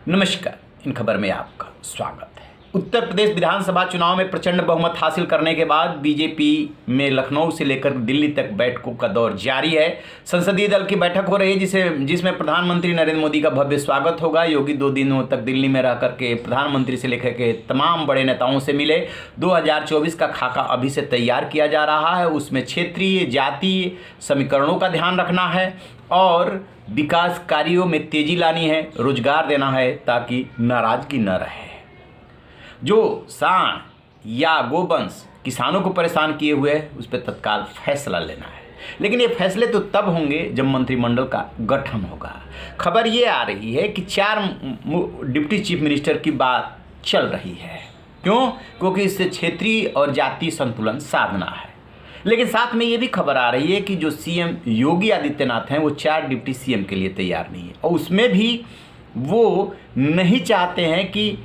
नमस्कार। इन खबर में आपका स्वागत है। उत्तर प्रदेश विधानसभा चुनाव में प्रचंड बहुमत हासिल करने के बाद बीजेपी में लखनऊ से लेकर दिल्ली तक बैठकों का दौर जारी है। संसदीय दल की बैठक हो रही है जिसमें प्रधानमंत्री नरेंद्र मोदी का भव्य स्वागत होगा। योगी 2 दिनों तक दिल्ली में रह करके प्रधानमंत्री से लेकर के तमाम बड़े नेताओं से मिले। 2024 का खाका अभी से तैयार किया जा रहा है। उसमें क्षेत्रीय जातीय समीकरणों का ध्यान रखना है और विकास कार्यों में तेजी लानी है, रोजगार देना है ताकि नाराजगी न रहे। जो सांड या गोवंश किसानों को परेशान किए हुए उस पर तत्काल फैसला लेना है। लेकिन ये फैसले तो तब होंगे जब मंत्रिमंडल का गठन होगा। खबर ये आ रही है कि 4 डिप्टी चीफ मिनिस्टर की बात चल रही है। क्यों? क्योंकि इससे क्षेत्रीय और जातीय संतुलन साधना है। लेकिन साथ में ये भी खबर आ रही है कि जो सीएम योगी आदित्यनाथ हैं वो 4 डिप्टी सीएम के लिए तैयार नहीं है और उसमें भी वो नहीं चाहते हैं कि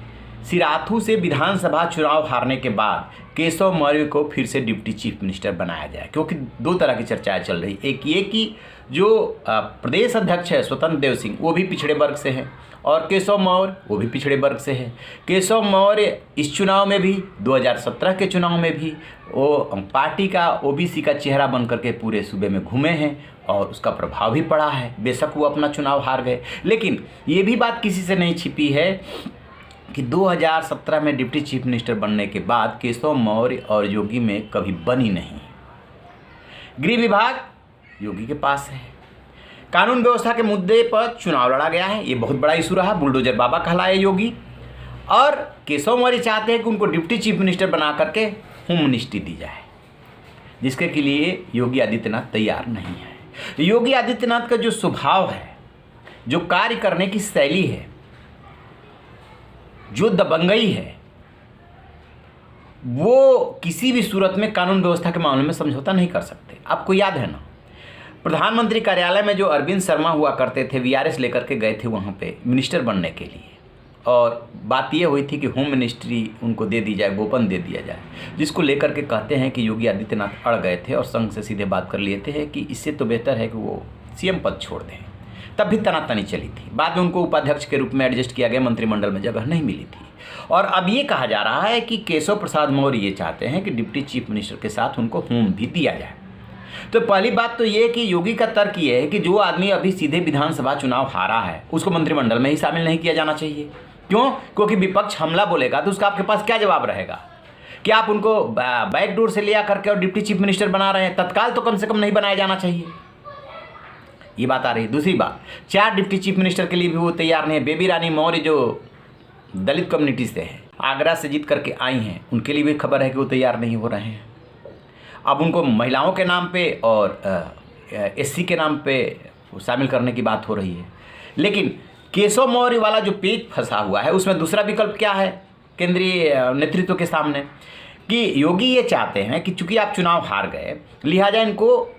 सिराथू से विधानसभा चुनाव हारने के बाद केशव मौर्य को फिर से डिप्टी चीफ मिनिस्टर बनाया जाए। क्योंकि 2 तरह की चर्चाएं चल रही। एक ये कि जो प्रदेश अध्यक्ष है स्वतंत्र देव सिंह वो भी पिछड़े वर्ग से हैं और केशव मौर्य वो भी पिछड़े वर्ग से है। केशव मौर्य इस चुनाव में भी 2017 के चुनाव में भी वो पार्टी का ओबीसी का चेहरा बन करके पूरे सूबे में घूमे हैं और उसका प्रभाव भी पड़ा है। बेशक वो अपना चुनाव हार गए, लेकिन ये भी बात किसी से नहीं छिपी है कि 2017 में डिप्टी चीफ मिनिस्टर बनने के बाद केशव मौर्य और योगी में कभी बनी नहीं। गृह विभाग योगी के पास है। कानून व्यवस्था के मुद्दे पर चुनाव लड़ा गया है, ये बहुत बड़ा इशू रहा। बुलडोजर बाबा कहलाए योगी और केशव मौर्य चाहते हैं कि उनको डिप्टी चीफ मिनिस्टर बना करके होम मिनिस्ट्री दी जाए, जिसके के लिए योगी आदित्यनाथ तैयार नहीं है। योगी आदित्यनाथ का जो स्वभाव है, जो कार्य करने की शैली है, जो दबंगई है, वो किसी भी सूरत में कानून व्यवस्था के मामले में समझौता नहीं कर सकते। आपको याद है ना, प्रधानमंत्री कार्यालय में जो अरविंद शर्मा हुआ करते थे, वीआरएस लेकर के गए थे वहाँ पे मिनिस्टर बनने के लिए और बात ये हुई थी कि होम मिनिस्ट्री उनको दे दी जाए, गोपन दे दिया जाए, जिसको लेकर के कहते हैं कि योगी आदित्यनाथ अड़ गए थे और संघ से सीधे बात कर लिए थे कि इससे तो बेहतर है कि वो सीएम पद छोड़ दें। तब भी तनातनी चली थी। बाद में उनको उपाध्यक्ष के रूप में एडजस्ट किया गया, मंत्रिमंडल में जगह नहीं मिली थी। और अब ये कहा जा रहा है कि केशव प्रसाद मौर्य ये चाहते हैं कि डिप्टी चीफ मिनिस्टर के साथ उनको होम भी दिया जाए। तो पहली बात तो ये कि योगी का तर्क ये है कि जो आदमी अभी सीधे विधानसभा चुनाव हारा है उसको मंत्रिमंडल में ही शामिल नहीं किया जाना चाहिए। क्यों? क्योंकि विपक्ष हमला बोलेगा तो उसका आपके पास क्या जवाब रहेगा कि आप उनको बैकडोर से लिया करके और डिप्टी चीफ मिनिस्टर बना रहे हैं। तत्काल तो कम से कम नहीं बनाया जाना चाहिए। ये बात आ रही है। दूसरी बात, 4 डिप्टी चीफ मिनिस्टर के लिए भी वो तैयार नहीं है। बेबी रानी मौर्य जो दलित कम्युनिटी से है, आगरा से जीत करके आई हैं, उनके लिए भी खबर है कि वो तैयार नहीं हो रहे हैं। अब उनको महिलाओं के नाम पे और एससी के नाम पे शामिल करने की बात हो रही है। लेकिन केशव मौर्य वाला जो पेच फंसा हुआ है उसमें दूसरा विकल्प क्या है केंद्रीय नेतृत्व के सामने कि योगी ये चाहते हैं कि चूंकि आप चुनाव हार गए, लिहाजा इनको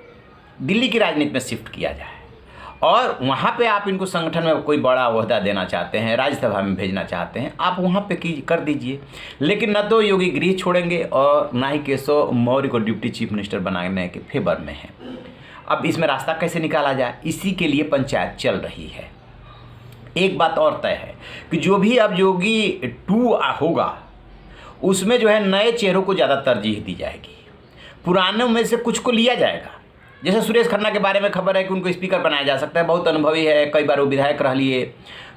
दिल्ली की राजनीति में शिफ्ट किया जाए और वहाँ पे आप इनको संगठन में कोई बड़ा ओहदा देना चाहते हैं, राज्यसभा में भेजना चाहते हैं, आप वहाँ पे कर दीजिए। लेकिन न तो योगी गृह छोड़ेंगे और ना ही केशव मौर्य को डिप्टी चीफ मिनिस्टर बनाने के फेवर में है। अब इसमें रास्ता कैसे निकाला जाए, इसी के लिए पंचायत चल रही है। एक बात और तय है कि जो भी अब योगी 2 होगा उसमें जो है नए चेहरों को ज़्यादा तरजीह दी जाएगी, पुरानों में से कुछ को लिया जाएगा। जैसे सुरेश खन्ना के बारे में खबर है कि उनको स्पीकर बनाया जा सकता है, बहुत अनुभवी है, कई बार वो विधायक रह लिए,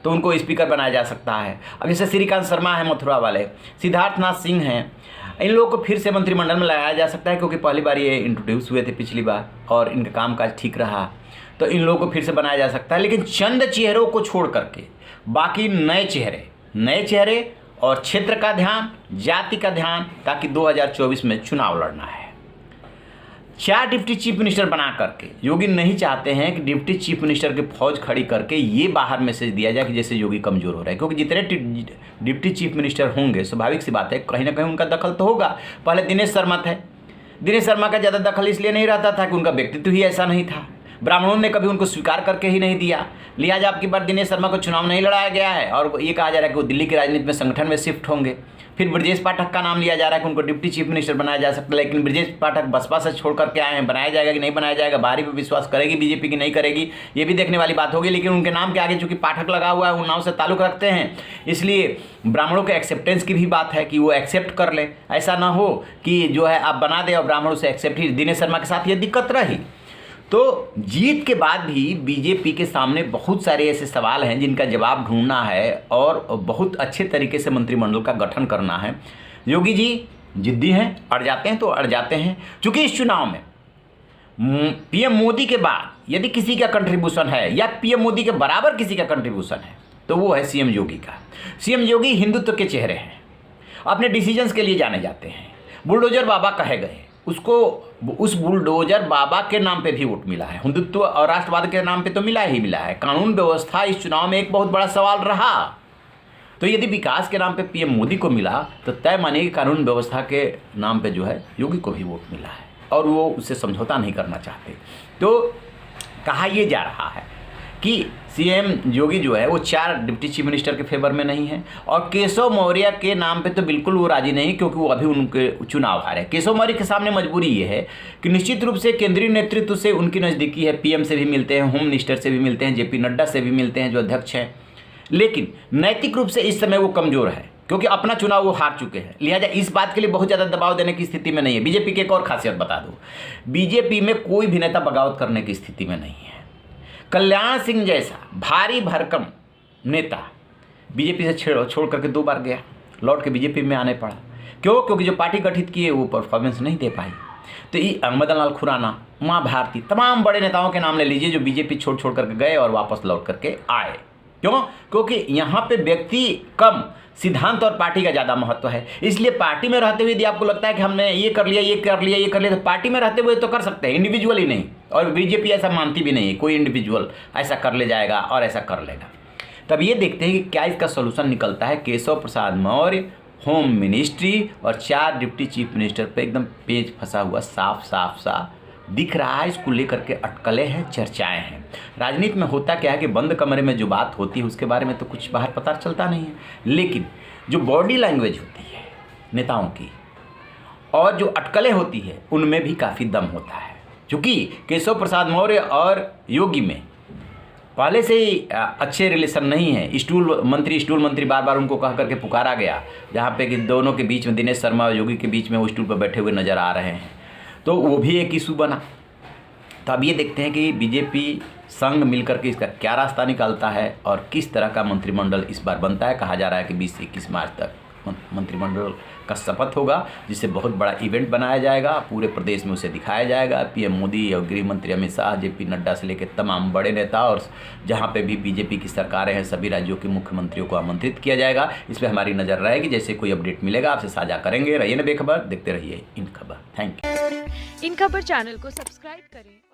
तो उनको स्पीकर बनाया जा सकता है। अब जैसे श्रीकांत शर्मा है मथुरा वाले, सिद्धार्थनाथ सिंह हैं, इन लोगों को फिर से मंत्रिमंडल में लगाया जा सकता है क्योंकि पहली बार ये इंट्रोड्यूस हुए थे पिछली बार और इनका कामकाज ठीक रहा, तो इन लोगों को फिर से बनाया जा सकता है। लेकिन चंद चेहरों को छोड़ करके बाकी नए चेहरे और क्षेत्र का ध्यान, जाति का ध्यान, ताकि 2024 में चुनाव लड़ना है। 4 डिप्टी चीफ मिनिस्टर बना करके योगी नहीं चाहते हैं कि डिप्टी चीफ मिनिस्टर की फौज खड़ी करके ये बाहर मैसेज दिया जाए कि जैसे योगी कमज़ोर हो रहा है। क्योंकि जितने डिप्टी चीफ मिनिस्टर होंगे स्वाभाविक सी बात है कहीं ना कहीं उनका दखल तो होगा। पहले दिनेश शर्मा थे, दिनेश शर्मा का ज़्यादा दखल इसलिए नहीं रहता था कि उनका व्यक्तित्व ही ऐसा नहीं था। ब्राह्मणों ने कभी उनको स्वीकार करके ही नहीं दिया। लिहाजा आपकी बार दिनेश शर्मा को चुनाव नहीं लड़ाया गया है और ये कहा जा रहा है कि वो दिल्ली की राजनीति में संगठन में शिफ्ट होंगे। फिर ब्रजेश पाठक का नाम लिया जा रहा है कि उनको डिप्टी चीफ मिनिस्टर बनाया जा सकता है, लेकिन ब्रजेश पाठक बसपा से छोड़ करके आए हैं। बनाया जाएगा कि नहीं बनाया जाएगा, बाहरी पे विश्वास करेगी बीजेपी की नहीं करेगी, ये भी देखने वाली बात होगी। लेकिन उनके नाम के आगे चूंकि पाठक लगा हुआ है, उन्नाव से ताल्लुक रखते हैं, इसलिए ब्राह्मणों के एक्सेप्टेंस की भी बात है कि वो एक्सेप्ट कर ले। ऐसा ना हो कि जो है आप बना दे और ब्राह्मणों से एक्सेप्ट ही। दिनेश शर्मा के साथ ये दिक्कत रही। तो जीत के बाद भी बीजेपी के सामने बहुत सारे ऐसे सवाल हैं जिनका जवाब ढूंढना है और बहुत अच्छे तरीके से मंत्रिमंडल का गठन करना है। योगी जी जिद्दी हैं, अड़ जाते हैं तो अड़ जाते हैं। चूंकि इस चुनाव में पीएम मोदी के बाद यदि किसी का कंट्रीब्यूशन है या पीएम मोदी के बराबर किसी का कंट्रीब्यूशन है तो वो है सीएम योगी का। सीएम योगी हिंदुत्व के चेहरे हैं, अपने डिसीजंस के लिए जाने जाते हैं। बुलडोजर बाबा कहे गए, उसको उस बुलडोजर बाबा के नाम पे भी वोट मिला है, हिंदुत्व और राष्ट्रवाद के नाम पे तो मिला ही मिला है। कानून व्यवस्था इस चुनाव में एक बहुत बड़ा सवाल रहा। तो यदि विकास के नाम पे पीएम मोदी को मिला तो तय मानिए कि कानून व्यवस्था के नाम पे जो है योगी को भी वोट मिला है और वो उससे समझौता नहीं करना चाहते। तो कहा यह जा रहा है कि सीएम योगी जो है वो 4 डिप्टी चीफ मिनिस्टर के फेवर में नहीं है और केशव मौर्य के नाम पे तो बिल्कुल वो राजी नहीं, क्योंकि वो अभी उनके चुनाव हारे। केशव मौर्य के सामने मजबूरी ये है कि निश्चित रूप से केंद्रीय नेतृत्व से उनकी नज़दीकी है, पीएम से भी मिलते हैं, होम मिनिस्टर से भी मिलते हैं, जेपी नड्डा से भी मिलते हैं जो अध्यक्ष हैं, लेकिन नैतिक रूप से इस समय वो कमज़ोर है क्योंकि अपना चुनाव वो हार चुके हैं। लिहाजा इस बात के लिए बहुत ज़्यादा दबाव देने की स्थिति में नहीं है। बीजेपी की एक और खासियत बता दूँ, बीजेपी में कोई भी नेता बगावत करने की स्थिति में नहीं है। कल्याण सिंह जैसा भारी भरकम नेता बीजेपी से छोड़ करके 2 बार गया, लौट के बीजेपी में आने पड़ा। क्यों? क्योंकि जो पार्टी गठित की है वो परफॉर्मेंस नहीं दे पाई। तो ये मदन लाल खुराना, उमा भारती, तमाम बड़े नेताओं के नाम ले लीजिए जो बीजेपी छोड़ करके गए और वापस लौट करके आए। क्यों? क्योंकि यहाँ पे व्यक्ति कम, सिद्धांत और पार्टी का ज़्यादा महत्व है। इसलिए पार्टी में रहते हुए यदि आपको लगता है कि हमने ये कर लिया, ये कर लिया, ये कर लिया, तो पार्टी में रहते हुए तो कर सकते हैं, इंडिविजुअली नहीं। और बीजेपी ऐसा मानती भी नहीं है, कोई इंडिविजुअल ऐसा कर ले जाएगा और ऐसा कर लेगा। तब ये देखते हैं कि क्या इसका सोल्यूशन निकलता है। केशव प्रसाद मौर्य होम मिनिस्ट्री और 4 डिप्टी चीफ मिनिस्टर पे एकदम पेज फंसा हुआ साफ सा दिख रहा है। इसको लेकर के अटकलें हैं, चर्चाएं हैं। राजनीति में होता क्या है कि बंद कमरे में जो बात होती है उसके बारे में तो कुछ बाहर पता चलता नहीं है, लेकिन जो बॉडी लैंग्वेज होती है नेताओं की और जो अटकलें होती है उनमें भी काफ़ी दम होता है। क्योंकि केशव प्रसाद मौर्य और योगी में पहले से ही अच्छे रिलेशन नहीं है। स्टूल मंत्री बार बार उनको कह करके पुकारा गया, जहाँ पे कि दोनों के बीच में, दिनेश शर्मा और योगी के बीच में वो स्टूल पर बैठे हुए नज़र आ रहे हैं, तो वो भी एक इशू बना। तो अब ये देखते हैं कि बीजेपी संघ मिलकर के इसका क्या रास्ता निकालता है और किस तरह का मंत्रिमंडल इस बार बनता है। कहा जा रहा है कि 20 से 21 मार्च तक मंत्रिमंडल का शपथ होगा, जिसे बहुत बड़ा इवेंट बनाया जाएगा, पूरे प्रदेश में उसे दिखाया जाएगा। पीएम मोदी और गृह मंत्री अमित शाह, जेपी नड्डा से लेकर तमाम बड़े नेता और जहां पे भी बीजेपी की सरकारें हैं सभी राज्यों के मुख्यमंत्रियों को आमंत्रित किया जाएगा। इस पर हमारी नज़र रहेगी। जैसे कोई अपडेट मिलेगा आपसे साझा करेंगे। रहिए ना बेखबर, देखते रहिए इन खबर। Thank you. इन खबर चैनल को सब्सक्राइब करें।